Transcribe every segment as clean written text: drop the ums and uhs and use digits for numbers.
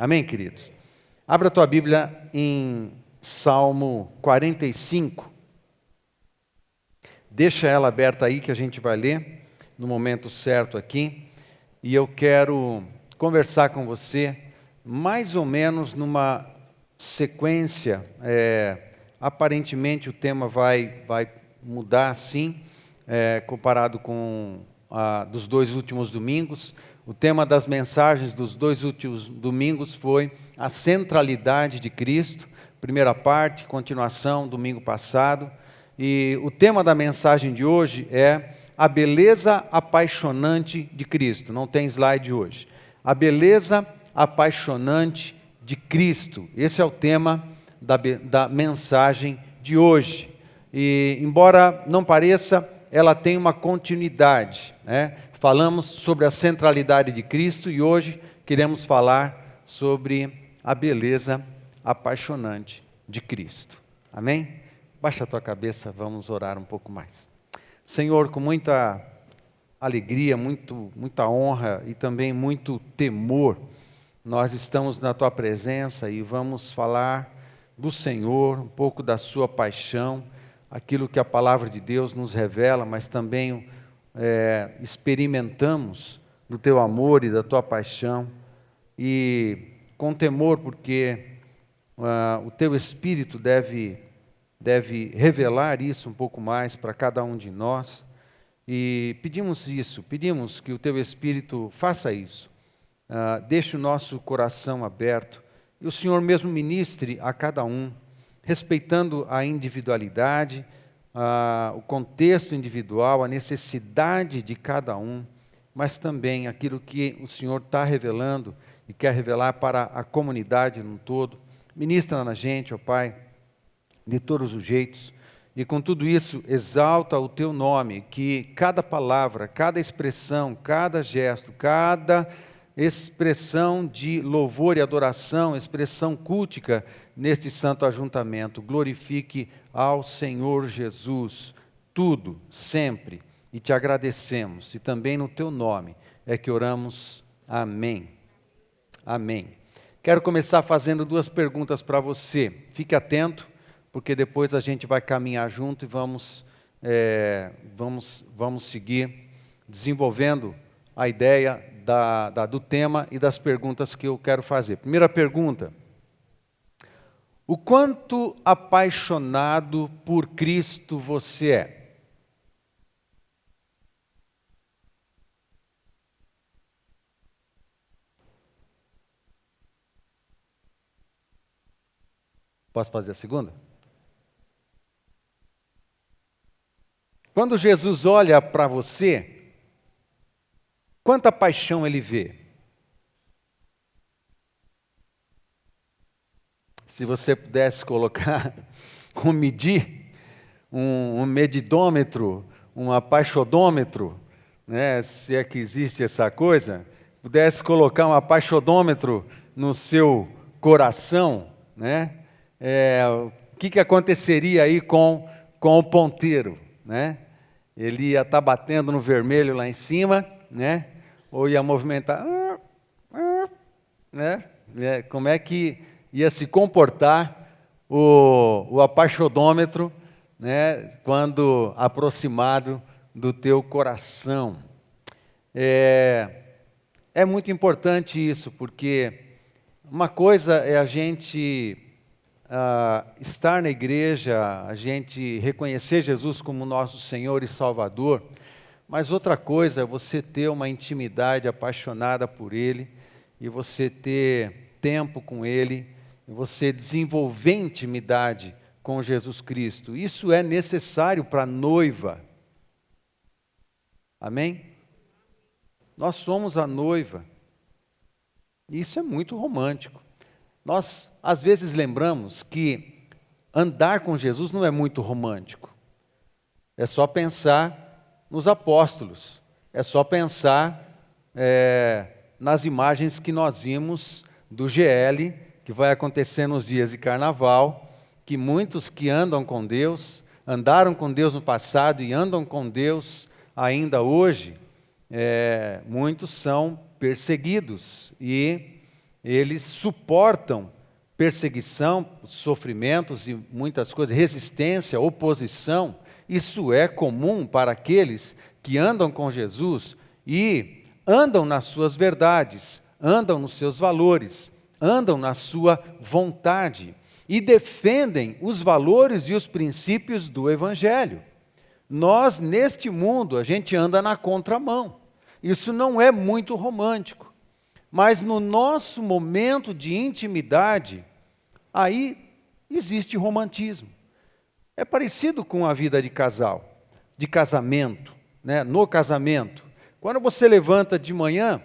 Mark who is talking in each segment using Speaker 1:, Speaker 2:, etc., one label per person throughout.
Speaker 1: Amém, queridos? Abra a tua Bíblia em Salmo 45. Deixa ela aberta aí que a gente vai ler no momento certo aqui. E eu quero conversar com você mais ou menos numa sequência. Aparentemente o tema vai mudar sim, comparado com dos dois últimos domingos. O tema das mensagens dos dois últimos domingos foi a centralidade de Cristo. Primeira parte, continuação, domingo passado. E o tema da mensagem de hoje é a beleza apaixonante de Cristo. Não tem slide hoje. A beleza apaixonante de Cristo. Esse é o tema da mensagem de hoje. E, embora não pareça, ela tem uma continuidade, né? Falamos sobre a centralidade de Cristo e hoje queremos falar sobre a beleza apaixonante de Cristo. Amém? Baixa a tua cabeça, vamos orar um pouco mais. Senhor, com muita alegria, muita honra e também muito temor, nós estamos na tua presença e vamos falar do Senhor, um pouco da sua paixão, aquilo que a palavra de Deus nos revela, mas também experimentamos do teu amor e da tua paixão, e com temor, porque o teu Espírito deve revelar isso um pouco mais para cada um de nós, e pedimos que o teu Espírito faça isso, deixe o nosso coração aberto, e o Senhor mesmo ministre a cada um, respeitando a individualidade, o contexto individual, a necessidade de cada um, mas também aquilo que o Senhor está revelando e quer revelar para a comunidade no todo. Ministra na gente, ó Pai, de todos os jeitos, e com tudo isso exalta o Teu nome, que cada palavra, cada expressão, cada gesto, cada expressão de louvor e adoração, expressão cultica neste santo ajuntamento, glorifique ao Senhor Jesus, tudo, sempre, e te agradecemos, e também no teu nome é que oramos, amém, amém. Quero começar fazendo duas perguntas para você, fique atento, porque depois a gente vai caminhar junto e vamos seguir desenvolvendo a ideia do tema e das perguntas que eu quero fazer. Primeira pergunta: o quanto apaixonado por Cristo você é? Posso fazer a segunda? Quando Jesus olha para você, quanta paixão ele vê? Se você pudesse colocar um medidômetro, um apaixodômetro, né, se é que existe essa coisa, pudesse colocar um apaixodômetro no seu coração, né, o que aconteceria aí com o ponteiro, né? Ele ia estar batendo no vermelho lá em cima, né? Ou ia movimentar, né? Como é que ia se comportar o apaixodômetro, né, quando aproximado do teu coração. É muito importante isso, porque uma coisa é a gente estar na igreja, a gente reconhecer Jesus como nosso Senhor e Salvador, mas outra coisa é você ter uma intimidade apaixonada por Ele, e você ter tempo com Ele, e você desenvolver intimidade com Jesus Cristo. Isso é necessário para a noiva. Amém? Nós somos a noiva. Isso é muito romântico. Nós, às vezes, lembramos que andar com Jesus não é muito romântico. É só pensar nos apóstolos. É só pensar nas imagens que nós vimos do GL, que vai acontecer nos dias de carnaval, que muitos que andam com Deus, andaram com Deus no passado e andam com Deus ainda hoje, muitos são perseguidos e eles suportam perseguição, sofrimentos e muitas coisas, resistência, oposição. Isso é comum para aqueles que andam com Jesus e andam nas suas verdades, andam nos seus valores, andam na sua vontade e defendem os valores e os princípios do Evangelho. Nós, neste mundo, a gente anda na contramão. Isso não é muito romântico. Mas no nosso momento de intimidade, aí existe romantismo. É parecido com a vida de casal, de casamento, né? No casamento. Quando você levanta de manhã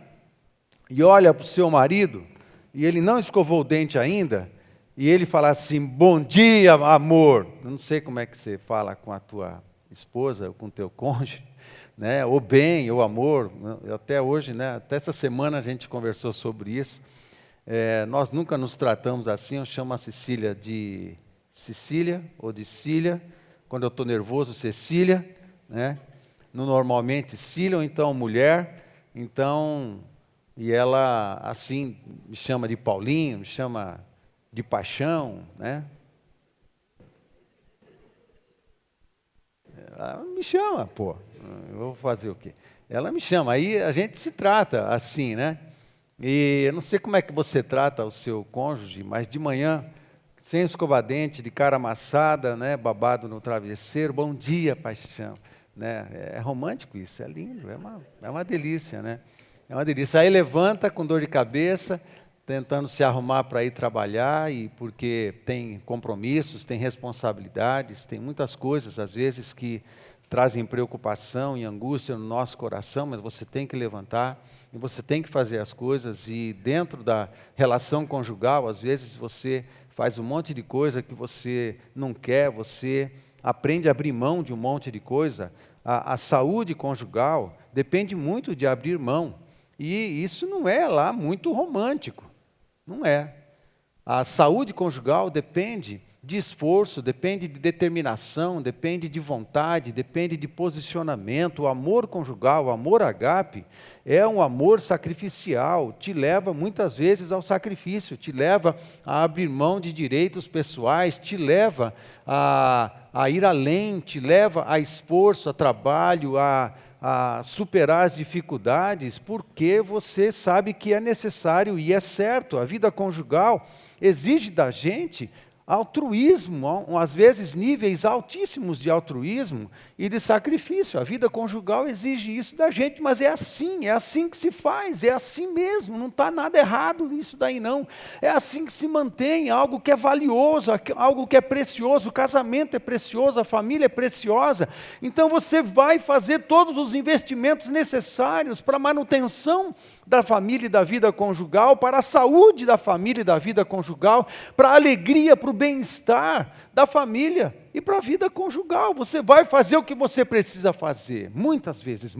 Speaker 1: e olha para o seu marido, e ele não escovou o dente ainda, e ele fala assim, bom dia, amor. Eu não sei como é que você fala com a tua esposa, ou com o teu cônjuge, né? Ou bem, ou amor. Até hoje, né? Até essa semana a gente conversou sobre isso. Nós nunca nos tratamos assim, eu chamo a Cecília de Cecília, ou de Cília. Quando eu estou nervoso, Cecília, né? Normalmente Cília, ou então mulher. Então, e ela assim me chama de Paulinho, me chama de paixão, né? Ela me chama, pô, eu vou fazer o quê? Ela me chama, aí a gente se trata assim, né? E eu não sei como é que você trata o seu cônjuge, mas de manhã, sem escovar dente, de cara amassada, né? Babado no travesseiro, bom dia, paixão. Né? É romântico isso, é lindo, é uma delícia, né? É uma delícia. Aí levanta com dor de cabeça, tentando se arrumar para ir trabalhar, e porque tem compromissos, tem responsabilidades, tem muitas coisas, às vezes, que trazem preocupação e angústia no nosso coração, mas você tem que levantar, e você tem que fazer as coisas, e dentro da relação conjugal, às vezes você faz um monte de coisa que você não quer, você aprende a abrir mão de um monte de coisa. A saúde conjugal depende muito de abrir mão, e isso não é lá muito romântico, não é. A saúde conjugal depende de esforço, depende de determinação, depende de vontade, depende de posicionamento. O amor conjugal, o amor ágape, é um amor sacrificial, te leva muitas vezes ao sacrifício, te leva a abrir mão de direitos pessoais, te leva a ir além, te leva a esforço, a trabalho, a superar as dificuldades, porque você sabe que é necessário e é certo. A vida conjugal exige da gente altruísmo, às vezes níveis altíssimos de altruísmo e de sacrifício. A vida conjugal exige isso da gente, mas é assim que se faz, é assim mesmo, não está nada errado nisso daí não. É assim que se mantém algo que é valioso, algo que é precioso. O casamento é precioso, a família é preciosa. Então você vai fazer todos os investimentos necessários para a manutenção da família e da vida conjugal, para a saúde da família e da vida conjugal, para a alegria, para o bem-estar da família e para a vida conjugal. Você vai fazer o que você precisa fazer, muitas vezes.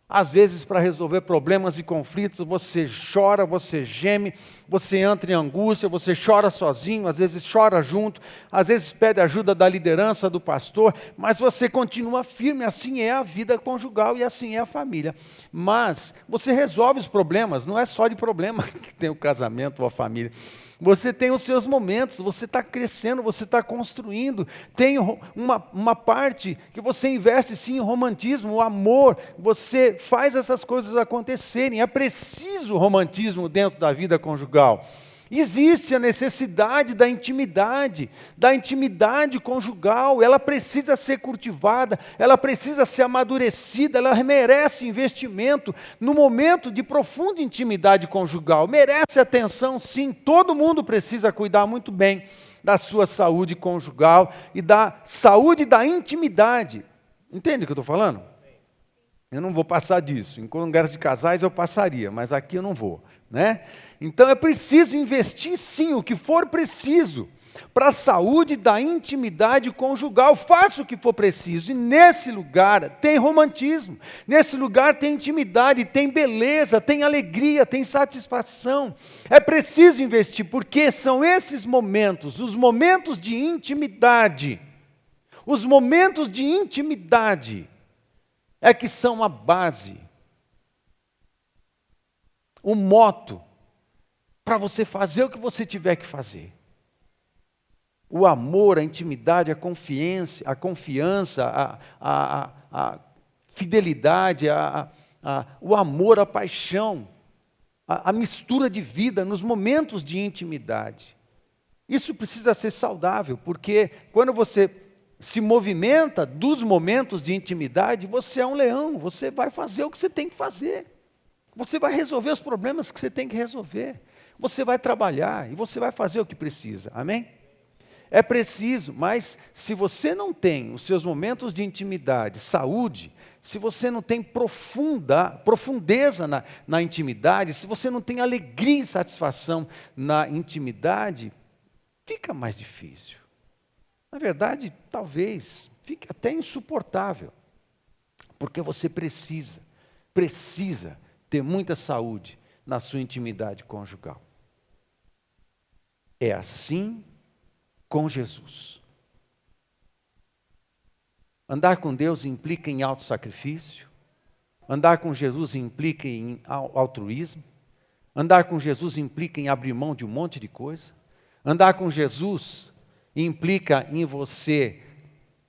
Speaker 1: Às vezes, para resolver problemas e conflitos, você chora, você geme, você entra em angústia, você chora sozinho, às vezes chora junto, às vezes pede ajuda da liderança, do pastor, mas você continua firme. Assim é a vida conjugal e assim é a família. Mas você resolve os problemas, não é só de problema que tem o casamento ou a família. Você tem os seus momentos, você está crescendo, você está construindo. Tem uma parte que você investe sim em romantismo, o amor. Você faz essas coisas acontecerem. É preciso romantismo dentro da vida conjugal. Existe a necessidade da intimidade conjugal. Ela precisa ser cultivada, ela precisa ser amadurecida, ela merece investimento no momento de profunda intimidade conjugal. Merece atenção, sim. Todo mundo precisa cuidar muito bem da sua saúde conjugal e da saúde da intimidade. Entende o que eu estou falando? Eu não vou passar disso. Em congresso de casais eu passaria, mas aqui eu não vou, né? Então é preciso investir sim, o que for preciso, para a saúde da intimidade conjugal. Faça o que for preciso. E nesse lugar tem romantismo, nesse lugar tem intimidade, tem beleza, tem alegria, tem satisfação. É preciso investir, porque são esses momentos, os momentos de intimidade, é que são a base, o moto para você fazer o que você tiver que fazer. O amor, a intimidade, a confiança, a fidelidade, o amor, a paixão, a mistura de vida nos momentos de intimidade. Isso precisa ser saudável, porque quando você se movimenta dos momentos de intimidade, você é um leão, você vai fazer o que você tem que fazer. Você vai resolver os problemas que você tem que resolver. Você vai trabalhar e você vai fazer o que precisa. Amém? É preciso, mas se você não tem os seus momentos de intimidade, saúde, se você não tem profundeza na intimidade, se você não tem alegria e satisfação na intimidade, fica mais difícil. Na verdade, talvez fique até insuportável, porque você precisa ter muita saúde na sua intimidade conjugal. É assim com Jesus. Andar com Deus implica em autossacrifício. Andar com Jesus implica em altruísmo. Andar com Jesus implica em abrir mão de um monte de coisa. Andar com Jesus implica em você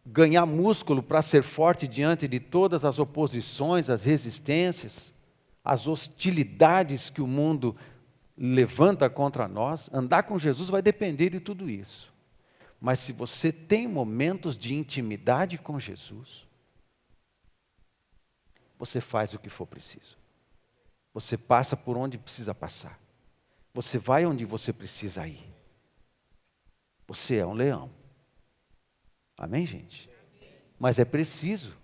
Speaker 1: ganhar músculo para ser forte diante de todas as oposições, as resistências, as hostilidades que o mundo levanta contra nós. Andar com Jesus vai depender de tudo isso. Mas se você tem momentos de intimidade com Jesus, você faz o que for preciso. Você passa por onde precisa passar. Você vai onde você precisa ir. Você é um leão. Amém, gente? Mas é preciso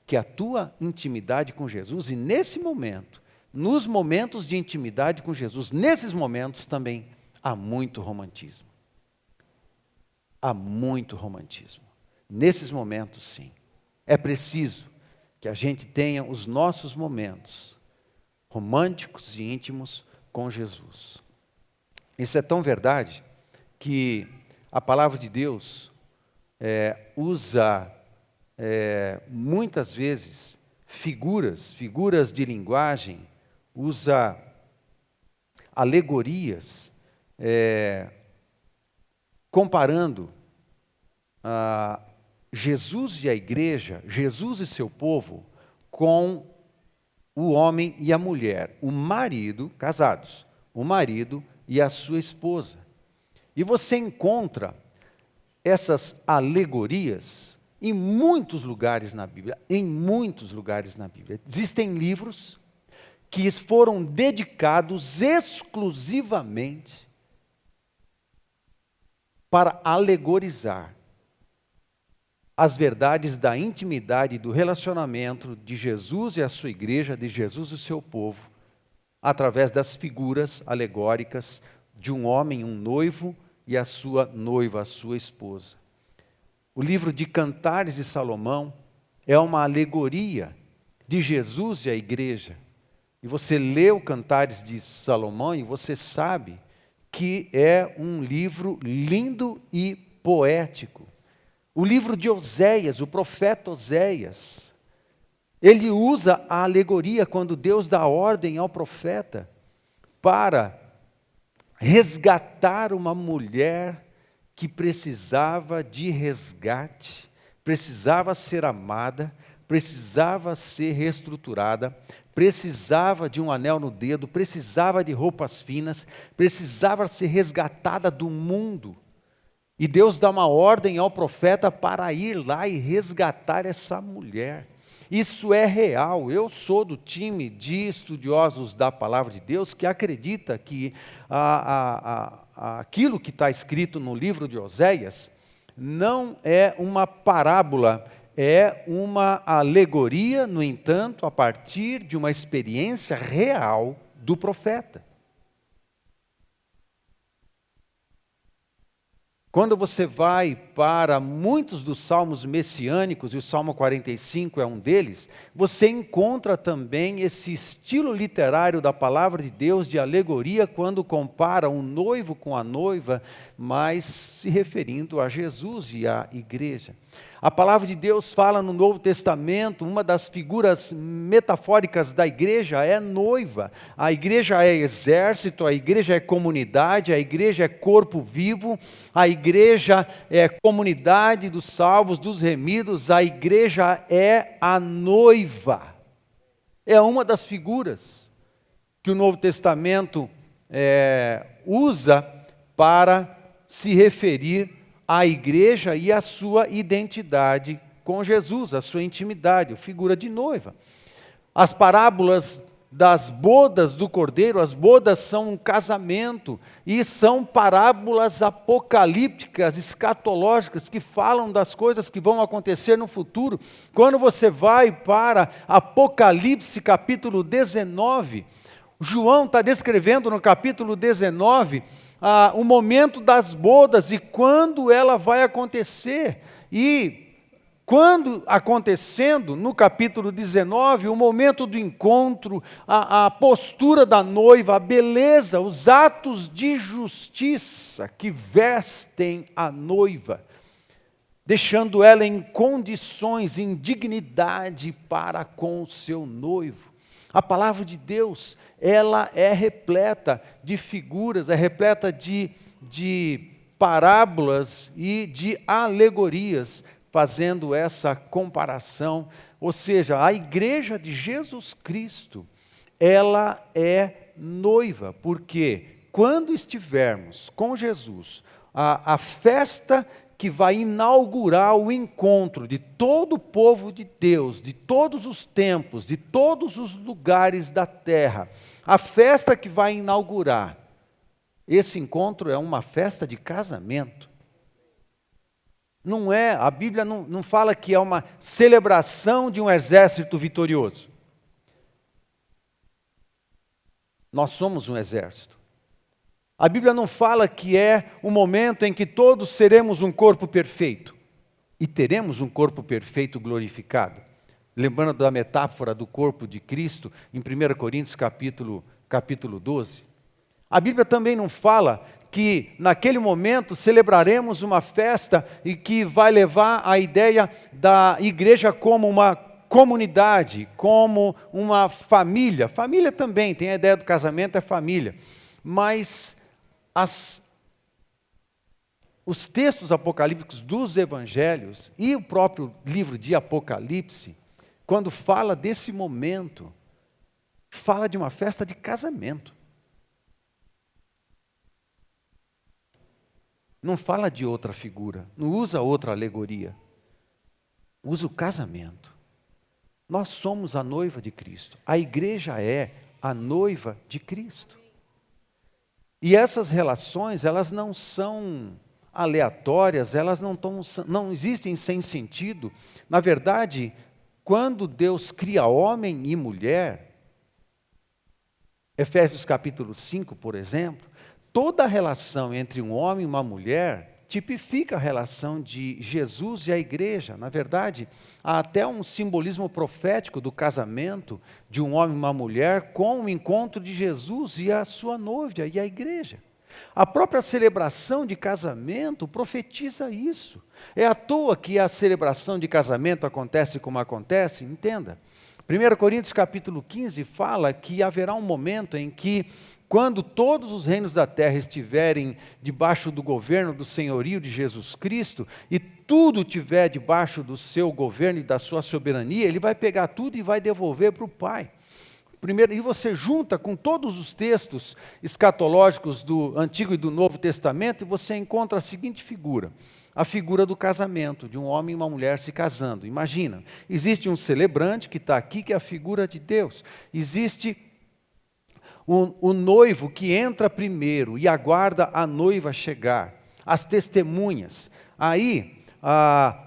Speaker 1: que a tua intimidade com Jesus, e nesse momento, nos momentos de intimidade com Jesus, nesses momentos também há muito romantismo. Há muito romantismo. Nesses momentos, sim. É preciso que a gente tenha os nossos momentos românticos e íntimos com Jesus. Isso é tão verdade que a palavra de Deus usa muitas vezes figuras de linguagem, usa alegorias, comparando Jesus e a igreja, Jesus e seu povo, com o homem e a mulher, o marido, casados, o marido e a sua esposa. E você encontra essas alegorias em muitos lugares na Bíblia, Existem livros que foram dedicados exclusivamente para alegorizar as verdades da intimidade e do relacionamento de Jesus e a sua igreja, de Jesus e o seu povo, através das figuras alegóricas de um homem, um noivo, e a sua noiva, a sua esposa. O livro de Cantares de Salomão é uma alegoria de Jesus e a igreja. E você lê o Cantares de Salomão e você sabe que é um livro lindo e poético. O livro de Oséias, o profeta Oséias, ele usa a alegoria quando Deus dá ordem ao profeta para resgatar uma mulher que precisava de resgate, precisava ser amada, precisava ser reestruturada, precisava de um anel no dedo, precisava de roupas finas, precisava ser resgatada do mundo. E Deus dá uma ordem ao profeta para ir lá e resgatar essa mulher. Isso é real. Eu sou do time de estudiosos da palavra de Deus que acredita que aquilo que está escrito no livro de Oséias não é uma parábola, é uma alegoria, no entanto, a partir de uma experiência real do profeta. Quando você vai para muitos dos salmos messiânicos, e o Salmo 45 é um deles, você encontra também esse estilo literário da palavra de Deus de alegoria, quando compara um noivo com a noiva, mas se referindo a Jesus e à igreja. A palavra de Deus fala no Novo Testamento, uma das figuras metafóricas da igreja é noiva. A igreja é exército, a igreja é comunidade, a igreja é corpo vivo, a igreja é comunidade dos salvos, dos remidos, a igreja é a noiva. É uma das figuras que o Novo Testamento usa para se referir à igreja e à sua identidade com Jesus, a sua intimidade, a figura de noiva. As parábolas das bodas do Cordeiro, as bodas são um casamento e são parábolas apocalípticas, escatológicas, que falam das coisas que vão acontecer no futuro. Quando você vai para Apocalipse capítulo 19, João está descrevendo no capítulo 19 o momento das bodas e quando ela vai acontecer. E quando acontecendo, no capítulo 19, o momento do encontro, a postura da noiva, a beleza, os atos de justiça que vestem a noiva, deixando ela em condições, em dignidade para com o seu noivo. A palavra de Deus, ela é repleta de figuras, é repleta de parábolas e de alegorias, fazendo essa comparação. Ou seja, a igreja de Jesus Cristo, ela é noiva, porque quando estivermos com Jesus, a festa que vai inaugurar o encontro de todo o povo de Deus, de todos os tempos, de todos os lugares da terra, a festa que vai inaugurar esse encontro é uma festa de casamento. Não é, a Bíblia não fala que é uma celebração de um exército vitorioso. Nós somos um exército. A Bíblia não fala que é o momento em que todos seremos um corpo perfeito. E teremos um corpo perfeito glorificado. Lembrando da metáfora do corpo de Cristo, em 1 Coríntios capítulo 12. A Bíblia também não fala que naquele momento celebraremos uma festa e que vai levar a ideia da igreja como uma comunidade, como uma família. Família também, tem a ideia do casamento, é família. Mas os textos apocalípticos dos evangelhos e o próprio livro de Apocalipse, quando fala desse momento, fala de uma festa de casamento. Não fala de outra figura, não usa outra alegoria. Usa o casamento. Nós somos a noiva de Cristo. A igreja é a noiva de Cristo. E essas relações, elas não são aleatórias, elas não existem sem sentido. Na verdade, quando Deus cria homem e mulher, Efésios capítulo 5, por exemplo, toda a relação entre um homem e uma mulher tipifica a relação de Jesus e a igreja. Na verdade, há até um simbolismo profético do casamento de um homem e uma mulher com o encontro de Jesus e a sua noiva e a igreja. A própria celebração de casamento profetiza isso. É à toa que a celebração de casamento acontece como acontece? Entenda. 1 Coríntios capítulo 15 fala que haverá um momento em que, quando todos os reinos da terra estiverem debaixo do governo do senhorio de Jesus Cristo, e tudo estiver debaixo do seu governo e da sua soberania, ele vai pegar tudo e vai devolver para o Pai. Primeiro, e você junta com todos os textos escatológicos do Antigo e do Novo Testamento, e você encontra a seguinte figura. A figura do casamento, de um homem e uma mulher se casando. Imagina, existe um celebrante que está aqui, que é a figura de Deus. Existe o noivo que entra primeiro e aguarda a noiva chegar, as testemunhas. Aí,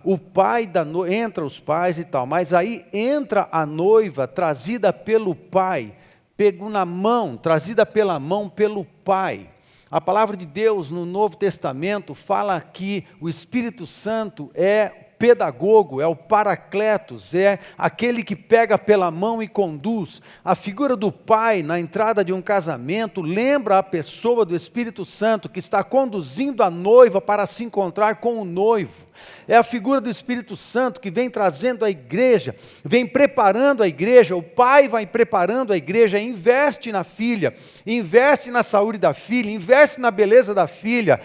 Speaker 1: o pai da noiva, entra os pais e tal, mas aí entra a noiva trazida pelo pai, pego na mão, trazida pela mão pelo pai. A palavra de Deus no Novo Testamento fala que o Espírito Santo é pedagogo, é o paracletos, é aquele que pega pela mão e conduz. A figura do pai na entrada de um casamento lembra a pessoa do Espírito Santo que está conduzindo a noiva para se encontrar com o noivo. É a figura do Espírito Santo que vem trazendo a igreja, vem preparando a igreja. O pai vai preparando a igreja, investe na filha, investe na saúde da filha, investe na beleza da filha,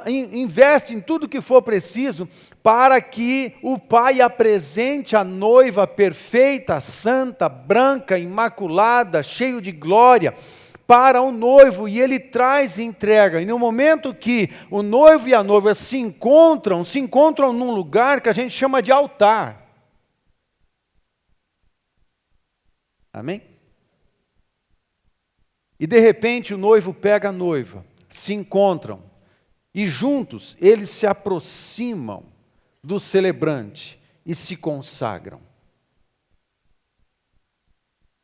Speaker 1: investe em tudo que for preciso para que o pai apresente a noiva perfeita, santa, branca, imaculada, cheio de glória, para o noivo, e ele traz e entrega. E no momento que o noivo e a noiva se encontram num lugar que a gente chama de altar. Amém? E de repente o noivo pega a noiva, se encontram, e juntos eles se aproximam do celebrante e se consagram.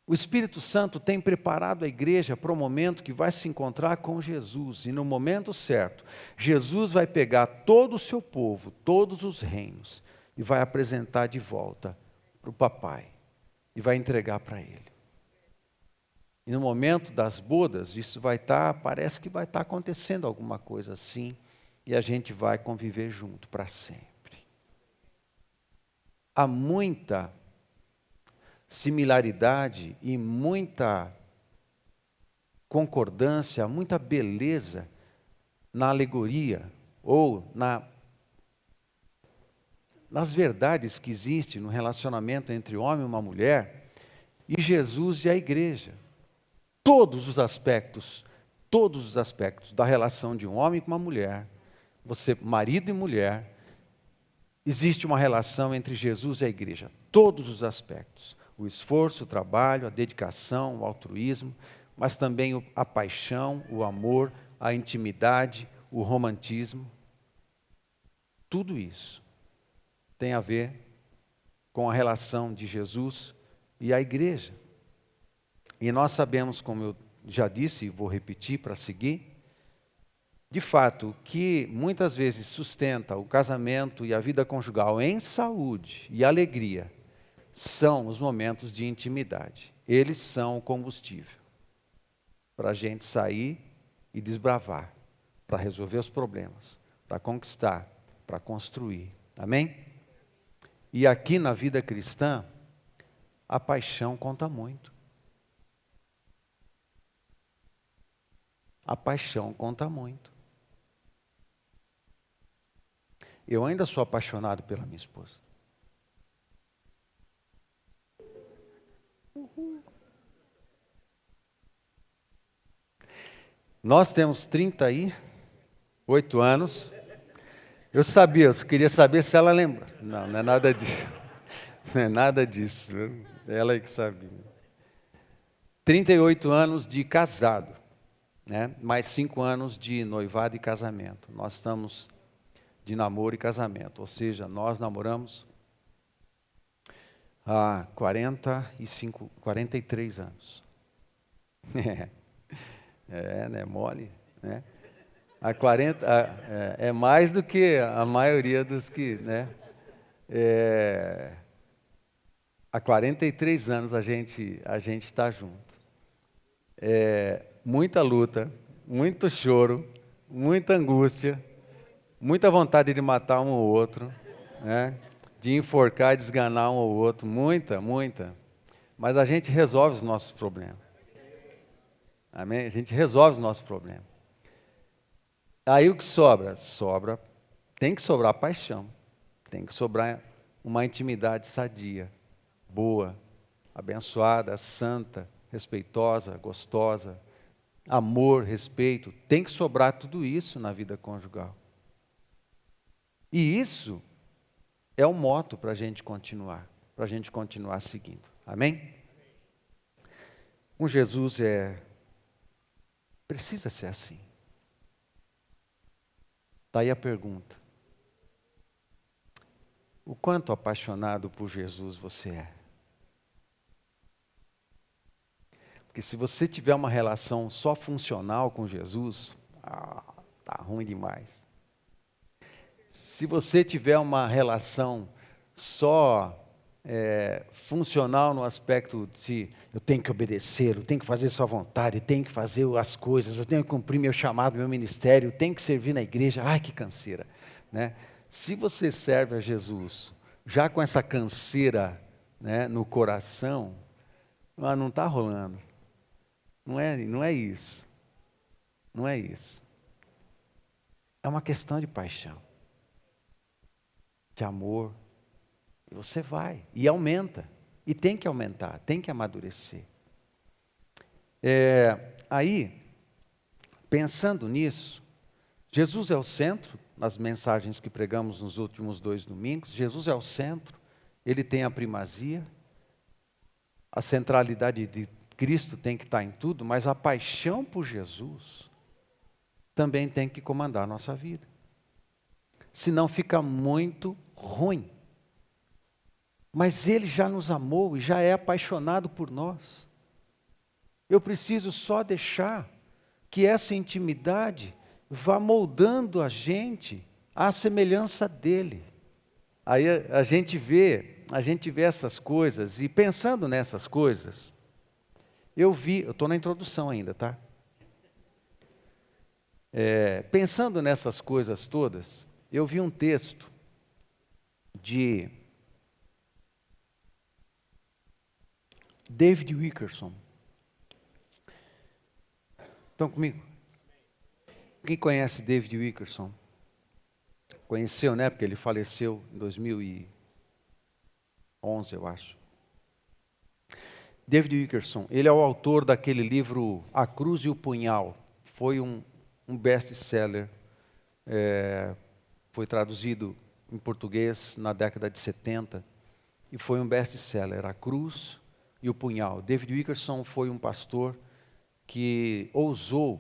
Speaker 1: O Espírito Santo tem preparado a igreja para o momento que vai se encontrar com Jesus. E no momento certo, Jesus vai pegar todo o seu povo, todos os reinos, e vai apresentar de volta para o papai. E vai entregar para ele. E no momento das bodas, isso vai estar, parece que vai estar acontecendo alguma coisa assim. E a gente vai conviver junto para sempre. Há muita similaridade e muita concordância, muita beleza na alegoria ou nas verdades que existem no relacionamento entre o homem e uma mulher e Jesus e a igreja. Todos os aspectos da relação de um homem com uma mulher, você, marido e mulher, existe uma relação entre Jesus e a igreja. Todos os aspectos. O esforço, o trabalho, a dedicação, o altruísmo, mas também a paixão, o amor, a intimidade, o romantismo. Tudo isso tem a ver com a relação de Jesus e a igreja. E nós sabemos, como eu já disse e vou repetir para seguir, de fato, o que muitas vezes sustenta o casamento e a vida conjugal em saúde e alegria são os momentos de intimidade. Eles são o combustível para a gente sair e desbravar, para resolver os problemas, para conquistar, para construir. Amém? E aqui na vida cristã, a paixão conta muito. A paixão conta muito. Eu ainda sou apaixonado pela minha esposa. Nós temos 38 anos. Eu queria saber se ela lembra. Não, não é nada disso. Não é nada disso. Ela é que sabia. 38 anos de casado, né? Mais 5 anos de noivado e casamento. Nós estamos de namoro e casamento, ou seja, nós namoramos há 43 anos. Não é mole, né? É mais do que a maioria dos que, né? Há 43 anos a gente está junto. Muita luta, muito choro, muita angústia, muita vontade de matar um ou outro, né? De enforcar, de esganar um ou outro, muita. Mas a gente resolve os nossos problemas. Amém? A gente resolve os nossos problemas. Aí o que sobra? Tem que sobrar paixão, tem que sobrar uma intimidade sadia, boa, abençoada, santa, respeitosa, gostosa, amor, respeito. Tem que sobrar tudo isso na vida conjugal. E isso é o moto para a gente continuar seguindo. Amém? Com Jesus precisa ser assim. Está aí a pergunta. O quanto apaixonado por Jesus você é? Porque se você tiver uma relação só funcional com Jesus, tá ruim demais. Se você tiver uma relação só funcional no aspecto de eu tenho que obedecer, eu tenho que fazer sua vontade, eu tenho que fazer as coisas, eu tenho que cumprir meu chamado, meu ministério, eu tenho que servir na igreja, ai que canseira, né? Se você serve a Jesus já com essa canseira, né, no coração, não está rolando. Não é isso. Não é isso. É uma questão de paixão, de amor. E você vai, e aumenta. E tem que aumentar, tem que amadurecer. Aí, pensando nisso, Jesus é o centro, nas mensagens que pregamos nos últimos 2 domingos, Jesus é o centro, Ele tem a primazia, a centralidade de Cristo tem que estar em tudo, mas a paixão por Jesus também tem que comandar a nossa vida. Senão fica muito ruim. Mas Ele já nos amou e já é apaixonado por nós. Eu preciso só deixar que essa intimidade vá moldando a gente à semelhança dEle. Aí a gente vê essas coisas, e pensando nessas coisas, eu estou na introdução ainda, tá? Pensando nessas coisas todas, eu vi um texto de David Wilkerson. Estão comigo? Quem conhece David Wilkerson? Conheceu, né? Porque ele faleceu em 2011, eu acho. David Wilkerson, ele é o autor daquele livro A Cruz e o Punhal. Foi um best-seller. Foi traduzido em português na década de 70 e foi um best-seller, A Cruz e o Punhal. David Wilkerson foi um pastor que ousou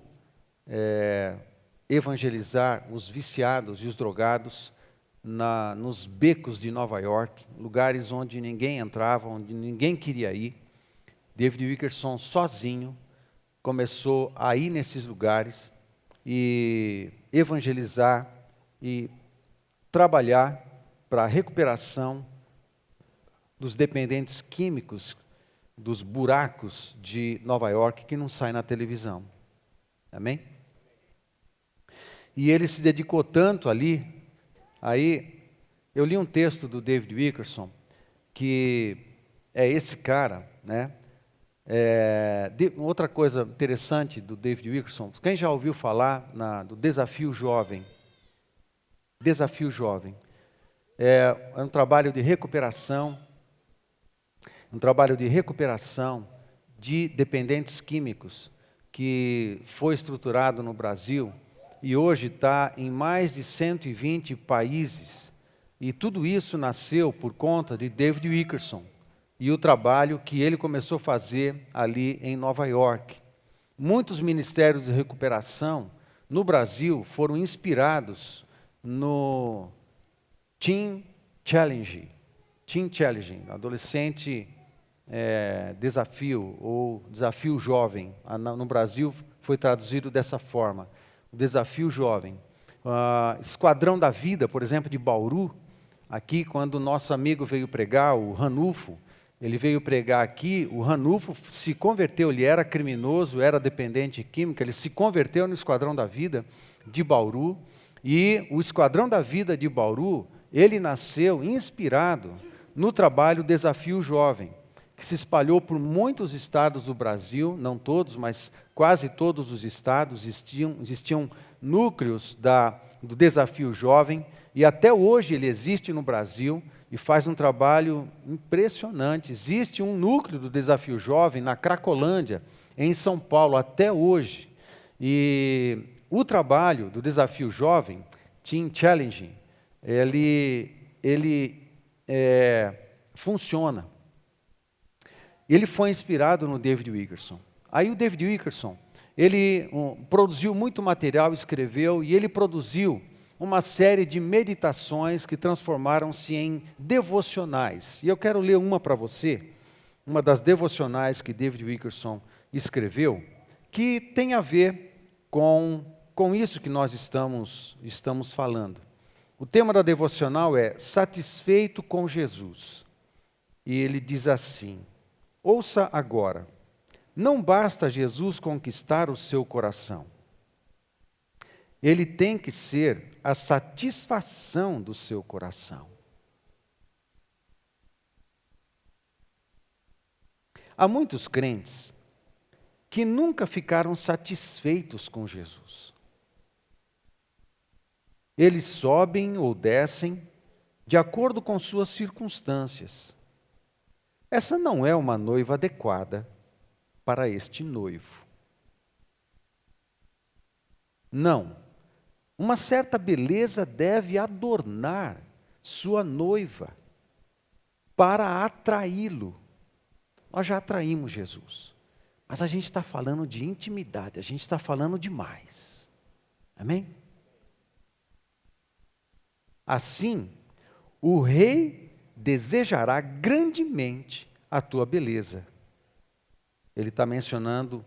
Speaker 1: evangelizar os viciados e os drogados nos becos de Nova York, lugares onde ninguém entrava, onde ninguém queria ir. David Wilkerson, sozinho, começou a ir nesses lugares e evangelizar e trabalhar para a recuperação dos dependentes químicos, dos buracos de Nova York que não saem na televisão. Amém? E ele se dedicou tanto ali. Aí, eu li um texto do David Wilkerson, que é esse cara, né? Outra coisa interessante do David Wilkerson, quem já ouviu falar do Desafio Jovem? Desafio Jovem. É um trabalho de recuperação, de dependentes químicos, que foi estruturado no Brasil e hoje está em mais de 120 países. E tudo isso nasceu por conta de David Wilkerson e o trabalho que ele começou a fazer ali em Nova York. Muitos ministérios de recuperação no Brasil foram inspirados no Teen Challenge, adolescente desafio ou desafio jovem. No Brasil foi traduzido dessa forma, o desafio jovem. Esquadrão da Vida, por exemplo, de Bauru, aqui quando o nosso amigo veio pregar, o Ranulfo, ele veio pregar aqui, o Ranulfo se converteu, ele era criminoso, era dependente químico, ele se converteu no Esquadrão da Vida de Bauru, e o Esquadrão da Vida de Bauru, ele nasceu inspirado no trabalho Desafio Jovem, que se espalhou por muitos estados do Brasil, não todos, mas quase todos os estados, existiam núcleos do Desafio Jovem, e até hoje ele existe no Brasil e faz um trabalho impressionante. Existe um núcleo do Desafio Jovem na Cracolândia, em São Paulo, até hoje. E o trabalho do Desafio Jovem, Teen Challenge, ele funciona. Ele foi inspirado no David Wilkerson. Aí o David Wilkerson, ele produziu muito material, escreveu, e ele produziu uma série de meditações que transformaram-se em devocionais. E eu quero ler uma para você, uma das devocionais que David Wilkerson escreveu, que tem a ver com isso que nós estamos falando. O tema da devocional é Satisfeito com Jesus. E ele diz assim: ouça agora, não basta Jesus conquistar o seu coração. ele tem que ser a satisfação do seu coração. Há muitos crentes que nunca ficaram satisfeitos com Jesus. Eles sobem ou descem de acordo com suas circunstâncias. Essa não é uma noiva adequada para este noivo. Não. Uma certa beleza deve adornar sua noiva para atraí-lo. Nós já atraímos Jesus, mas a gente está falando de intimidade, a gente está falando de mais. Amém? Assim, o rei desejará grandemente a tua beleza. Ele está mencionando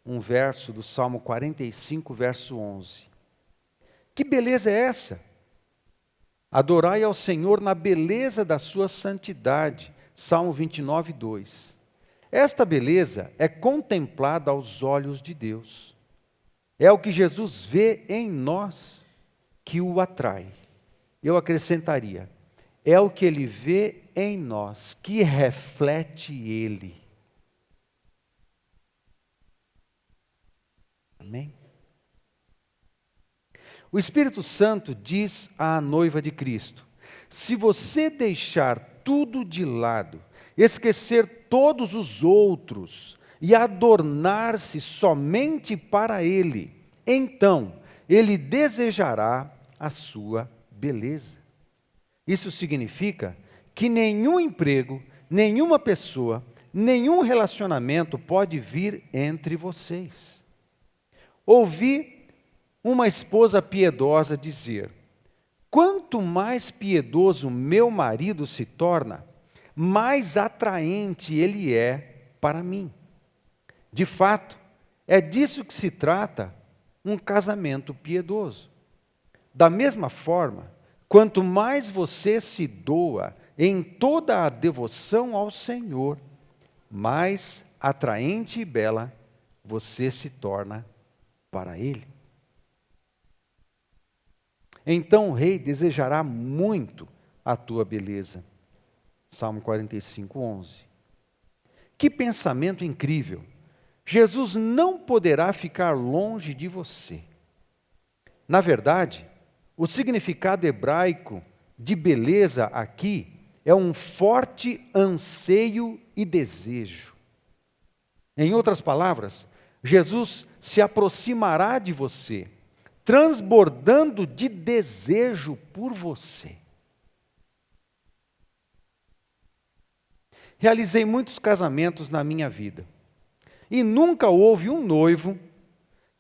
Speaker 1: um verso do Salmo 45, verso 11. Que beleza é essa? Adorai ao Senhor na beleza da sua santidade. Salmo 29, 2. Esta beleza é contemplada aos olhos de Deus. É o que Jesus vê em nós que o atrai. Eu acrescentaria, é o que Ele vê em nós que reflete Ele. Amém? O Espírito Santo diz à noiva de Cristo: se você deixar tudo de lado, esquecer todos os outros e adornar-se somente para Ele, então Ele desejará a sua beleza. Isso significa que nenhum emprego, nenhuma pessoa, nenhum relacionamento pode vir entre vocês. Ouvi uma esposa piedosa dizer: quanto mais piedoso meu marido se torna, mais atraente ele é para mim. De fato, é disso que se trata um casamento piedoso. Da mesma forma, quanto mais você se doa em toda a devoção ao Senhor, mais atraente e bela você se torna para Ele. Então o rei desejará muito a tua beleza. Salmo 45, 11. Que pensamento incrível! Jesus não poderá ficar longe de você. Na verdade, o significado hebraico de beleza aqui é um forte anseio e desejo. Em outras palavras, Jesus se aproximará de você, transbordando de desejo por você. Realizei muitos casamentos na minha vida e nunca houve um noivo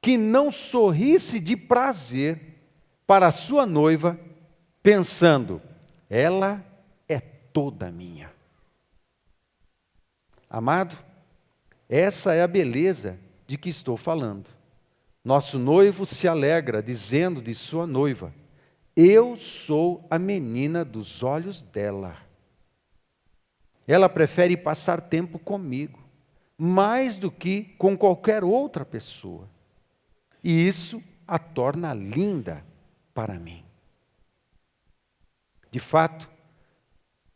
Speaker 1: que não sorrisse de prazer para a sua noiva, pensando: ela é toda minha. Amado, essa é a beleza de que estou falando. Nosso noivo se alegra, dizendo de sua noiva: eu sou a menina dos olhos dela. Ela prefere passar tempo comigo, mais do que com qualquer outra pessoa. E isso a torna linda para mim. De fato,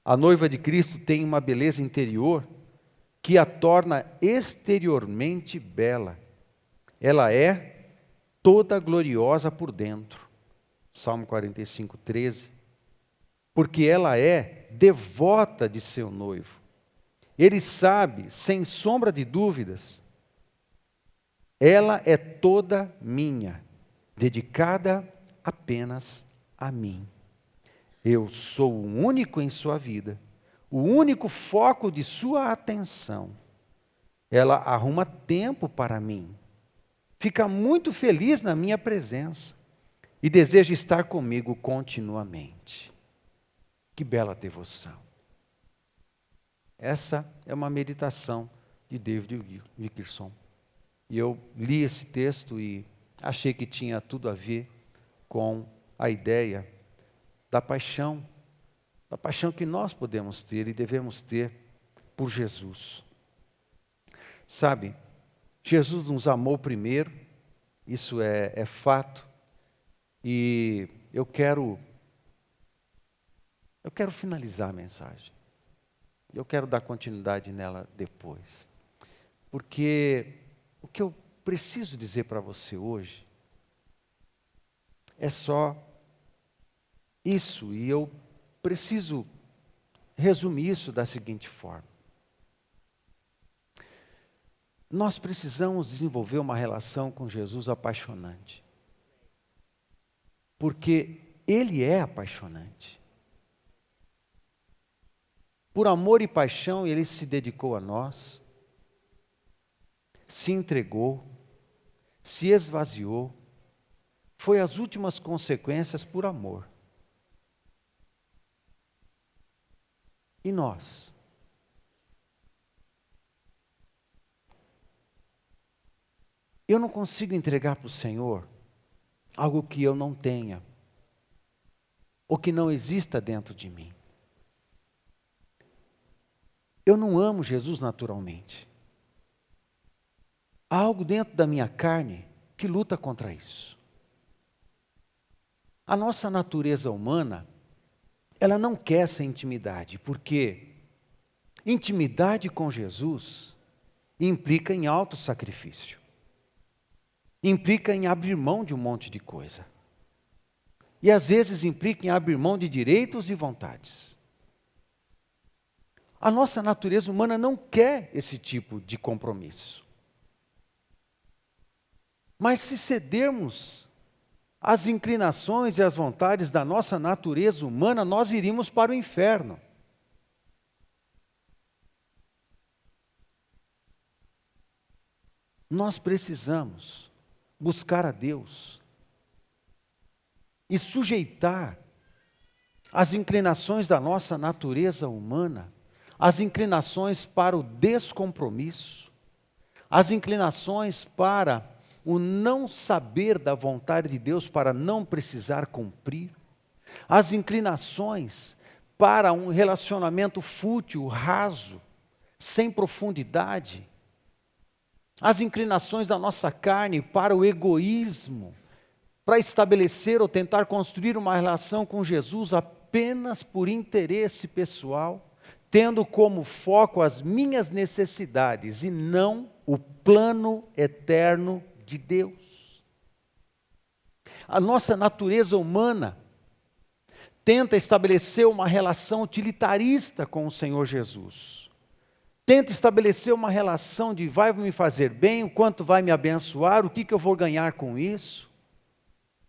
Speaker 1: a noiva de Cristo tem uma beleza interior que a torna exteriormente bela. Ela é toda gloriosa por dentro. Salmo 45, 13. Porque ela é devota de seu noivo. Ele sabe, sem sombra de dúvidas, ela é toda minha, dedicada apenas a mim. Eu sou o único em sua vida, o único foco de sua atenção. Ela arruma tempo para mim, fica muito feliz na minha presença e deseja estar comigo continuamente. Que bela devoção. Essa é uma meditação de David Wilkerson. E eu li esse texto e achei que tinha tudo a ver com a ideia da paixão que nós podemos ter e devemos ter por Jesus. Sabe, Jesus nos amou primeiro, isso é fato, E eu quero finalizar a mensagem. Eu quero dar continuidade nela depois. Porque o que eu preciso dizer para você hoje é só isso. E eu preciso resumir isso da seguinte forma. Nós precisamos desenvolver uma relação com Jesus apaixonante. Porque Ele é apaixonante. Por amor e paixão, Ele se dedicou a nós, se entregou, se esvaziou, foi as últimas consequências por amor. E nós? Eu não consigo entregar para o Senhor algo que eu não tenha, ou que não exista dentro de mim. Eu não amo Jesus naturalmente. Há algo dentro da minha carne que luta contra isso. A nossa natureza humana, ela não quer essa intimidade, porque intimidade com Jesus implica em autossacrifício. Implica em abrir mão de um monte de coisa. E às vezes implica em abrir mão de direitos e vontades. A nossa natureza humana não quer esse tipo de compromisso. Mas se cedermos às inclinações e às vontades da nossa natureza humana, nós iríamos para o inferno. Nós precisamos buscar a Deus e sujeitar as inclinações da nossa natureza humana, as inclinações para o descompromisso, as inclinações para o não saber da vontade de Deus para não precisar cumprir, as inclinações para um relacionamento fútil, raso, sem profundidade, as inclinações da nossa carne para o egoísmo, para estabelecer ou tentar construir uma relação com Jesus apenas por interesse pessoal, tendo como foco as minhas necessidades e não o plano eterno de Deus. A nossa natureza humana tenta estabelecer uma relação utilitarista com o Senhor Jesus. Tenta estabelecer uma relação de vai me fazer bem, o quanto vai me abençoar, o que eu vou ganhar com isso,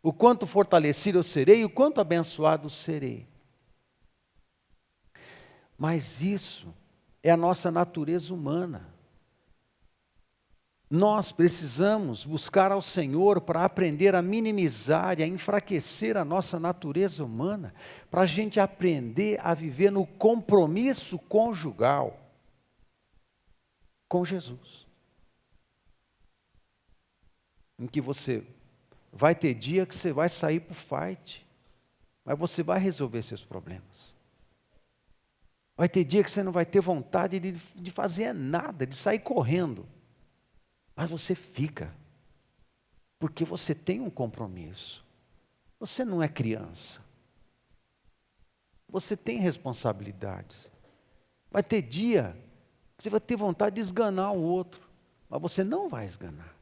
Speaker 1: o quanto fortalecido eu serei, o quanto abençoado serei. Mas isso é a nossa natureza humana. Nós precisamos buscar ao Senhor para aprender a minimizar e a enfraquecer a nossa natureza humana, para a gente aprender a viver no compromisso conjugal com Jesus. Em que você vai ter dia que você vai sair para o fight, mas você vai resolver seus problemas. Vai ter dia que você não vai ter vontade de fazer nada, de sair correndo. Mas você fica, porque você tem um compromisso. Você não é criança. Você tem responsabilidades. Vai ter dia que você vai ter vontade de esganar o outro, mas você não vai esganar.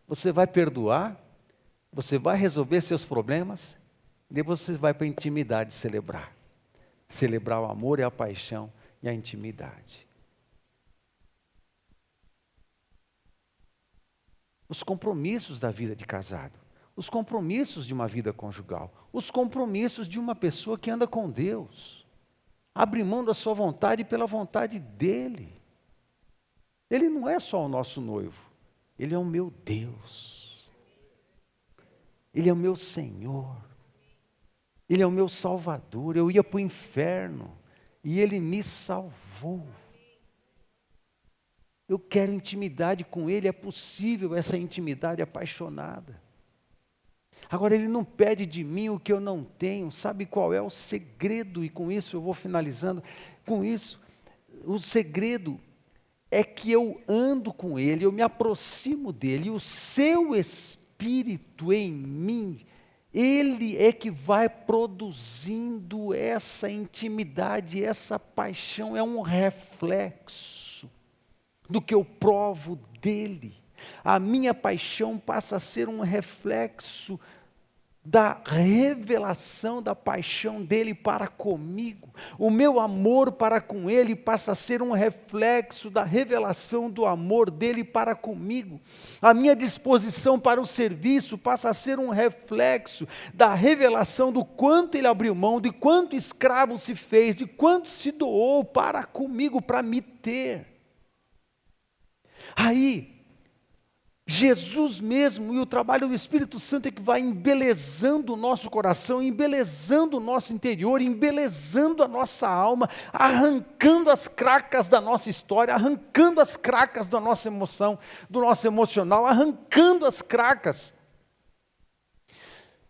Speaker 1: Você vai perdoar, você vai resolver seus problemas, depois você vai para a intimidade celebrar. Celebrar o amor e a paixão e a intimidade. Os compromissos da vida de casado, os compromissos de uma vida conjugal, os compromissos de uma pessoa que anda com Deus. Abre mão da sua vontade pela vontade dEle. Ele não é só o nosso noivo, Ele é o meu Deus. Ele é o meu Senhor. Ele é o meu Salvador. Eu ia para o inferno e Ele me salvou. Eu quero intimidade com Ele, é possível essa intimidade apaixonada. Agora, Ele não pede de mim o que eu não tenho. Sabe qual é o segredo? E com isso eu vou finalizando. Com isso, o segredo é que eu ando com Ele, eu me aproximo dEle, e o seu Espírito Espírito em mim, Ele é que vai produzindo essa intimidade, essa paixão, é um reflexo do que eu provo dEle. A minha paixão passa a ser um reflexo da revelação da paixão dele para comigo. O meu amor para com ele passa a ser um reflexo da revelação do amor dele para comigo. A minha disposição para o serviço passa a ser um reflexo da revelação do quanto ele abriu mão, de quanto escravo se fez, de quanto se doou para comigo, para me ter. Aí, Jesus mesmo e o trabalho do Espírito Santo é que vai embelezando o nosso coração, embelezando o nosso interior, embelezando a nossa alma, arrancando as cracas da nossa história, arrancando as cracas da nossa emoção, do nosso emocional, arrancando as cracas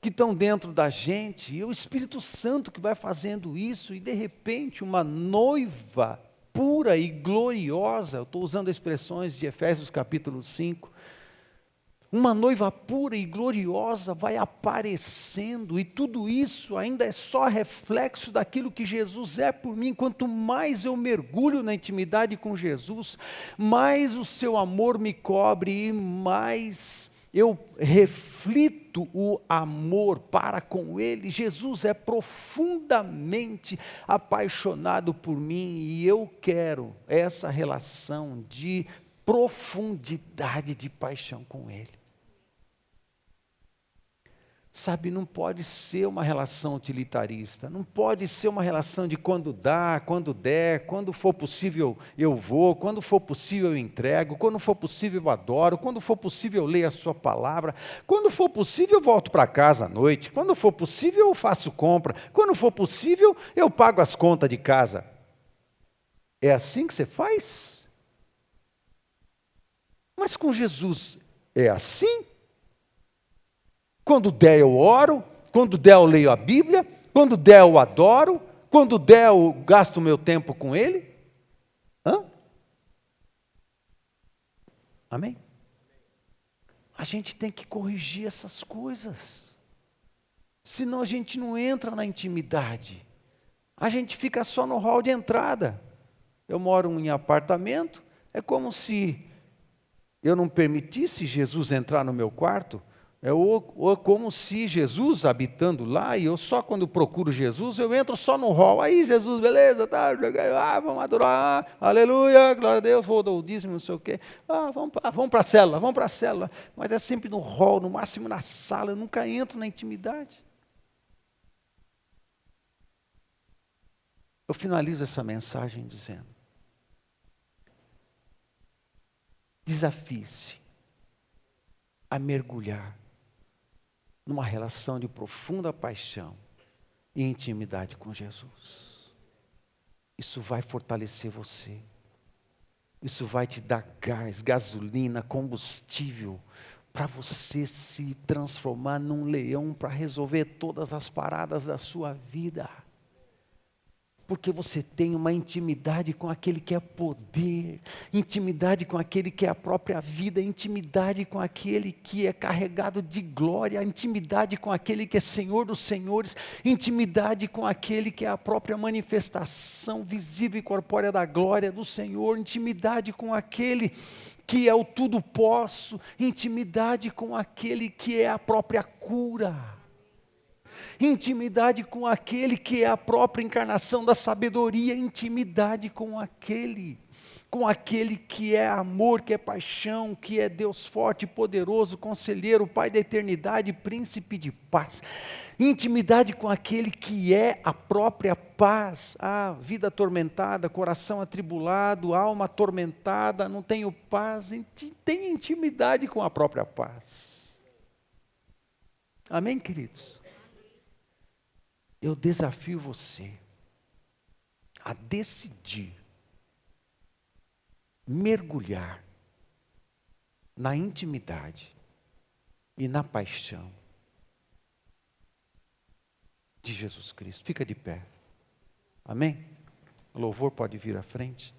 Speaker 1: que estão dentro da gente. E é o Espírito Santo que vai fazendo isso, e de repente uma noiva pura e gloriosa, eu estou usando expressões de Efésios capítulo 5, uma noiva pura e gloriosa vai aparecendo, e tudo isso ainda é só reflexo daquilo que Jesus é por mim. Quanto mais eu mergulho na intimidade com Jesus, mais o seu amor me cobre e mais eu reflito o amor para com Ele. Jesus é profundamente apaixonado por mim e eu quero essa relação de profundidade de paixão com Ele. Sabe, não pode ser uma relação utilitarista, não pode ser uma relação de quando dá, quando der, quando for possível eu vou, quando for possível eu entrego, quando for possível eu adoro, quando for possível eu leio a sua palavra, quando for possível eu volto para casa à noite, quando for possível eu faço compra, quando for possível eu pago as contas de casa. É assim que você faz? Mas com Jesus é assim? Quando der eu oro, quando der eu leio a Bíblia, quando der eu adoro, quando der eu gasto o meu tempo com Ele. Hã? Amém? A gente tem que corrigir essas coisas, senão a gente não entra na intimidade, a gente fica só no hall de entrada. Eu moro em apartamento, é como se eu não permitisse Jesus entrar no meu quarto. Ou como se Jesus habitando lá, e eu só quando procuro Jesus, eu entro só no hall. Aí Jesus, beleza, tá, vamos adorar, aleluia, glória a Deus, vou dar o dízimo, não sei o quê. Vamos para a célula, mas é sempre no hall, no máximo na sala, eu nunca entro na intimidade. Eu finalizo essa mensagem dizendo: desafie-se a mergulhar numa relação de profunda paixão e intimidade com Jesus. Isso vai fortalecer você. Isso vai te dar gás, gasolina, combustível, para você se transformar num leão para resolver todas as paradas da sua vida. Porque você tem uma intimidade com aquele que é poder, intimidade com aquele que é a própria vida, intimidade com aquele que é carregado de glória, intimidade com aquele que é Senhor dos senhores, intimidade com aquele que é a própria manifestação visível e corpórea da glória do Senhor, intimidade com aquele que é o tudo posso, intimidade com aquele que é a própria cura. Intimidade com aquele que é a própria encarnação da sabedoria, intimidade com aquele que é amor, que é paixão, que é Deus forte, poderoso, conselheiro, Pai da eternidade, príncipe de paz. Intimidade com aquele que é a própria paz. Vida atormentada, coração atribulado, alma atormentada, não tenho paz. Tem intimidade com a própria paz. Amém, queridos? Eu desafio você a decidir mergulhar na intimidade e na paixão de Jesus Cristo. Fica de pé. Amém? O louvor pode vir à frente.